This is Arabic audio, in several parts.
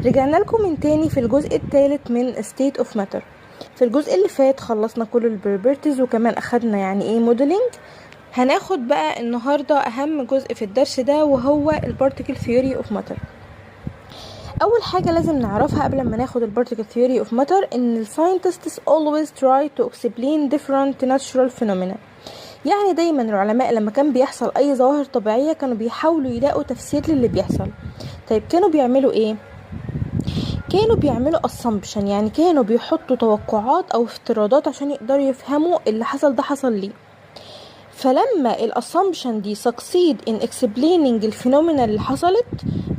رجعنا لكم من تاني في الجزء الثالث من state of matter. في الجزء اللي فات خلصنا كل البروبرتيز وكمان اخدنا يعني ايه موديلنج. هناخد بقى النهاردة اهم جزء في الدرس ده وهو البارتيكل ثيوري اوف ماتر. اول حاجة لازم نعرفها قبل ما ناخد البارتيكل ثيوري اوف ماتر ان الساينتستس always try to explain different natural phenomena. يعني دايما العلماء لما كان بيحصل اي ظواهر طبيعية كانوا بيحاولوا يلاقوا تفسير للي بيحصل. طيب كانوا بيعملوا ايه؟ كانوا بيعملوا assumption، يعني كانوا بيحطوا توقعات او افتراضات عشان يقدروا يفهموا اللي حصل ده حصل ليه. فلما الاسامبشن دي succeed in explaining الفينومينا اللي حصلت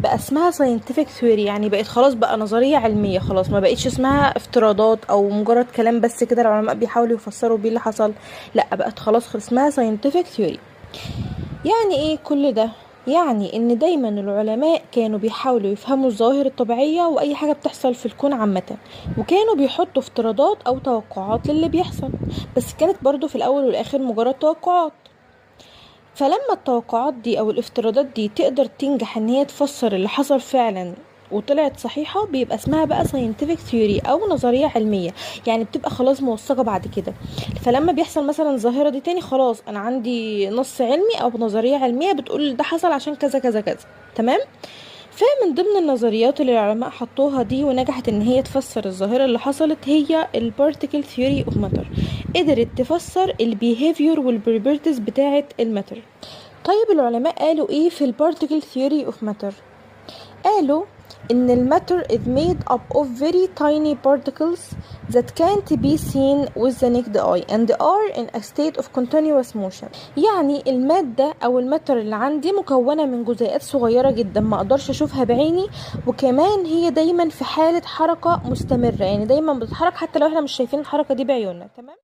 بقى اسمها scientific theory، يعني بقت خلاص بقى نظرية علمية، خلاص ما بقتش اسمها افتراضات او مجرد كلام بس كده العلماء بيحاولوا يفسروا بيه اللي حصل، لا بقت خلاص اسمها scientific theory. يعني ايه كل ده؟ يعني ان دايما العلماء كانوا بيحاولوا يفهموا الظواهر الطبيعية واي حاجة بتحصل في الكون عامة، وكانوا بيحطوا افتراضات او توقعات للي بيحصل، بس كانت برضو في الاول والاخر مجرد توقعات. فلما التوقعات دي او الافتراضات دي تقدر تنجح ان هي تفسر اللي حصل فعلا وطلعت صحيحة بيبقى اسمها بقى scientific theory او نظرية علمية، يعني بتبقى خلاص موثقة بعد كده. فلما بيحصل مثلا ظاهرة دي تاني خلاص انا عندي نص علمي او نظرية علمية بتقول ده حصل عشان كذا كذا كذا، تمام. فمن ضمن النظريات اللي العلماء حطوها دي ونجحت ان هي تفسر الظاهرة اللي حصلت هي البارتيكل ثيوري اوف ماتر. قدرت تفسر البيهيفير والبروبرتيز بتاعة الماتر. طيب العلماء قالوا ايه في البارتيكل ثيوري اوف ماتر؟ قالوا ان الماتر is made up of very tiny particles that can't be seen with the naked eye and are in a state of continuous motion. يعني المادة او الماتر اللي عندي مكونة من جزيئات صغيرة جدا ما اقدرش اشوفها بعيني، وكمان هي دايما في حالة حركة مستمرة، يعني دايما بتتحرك حتى لو احنا مش شايفين الحركة دي بعيوننا، تمام.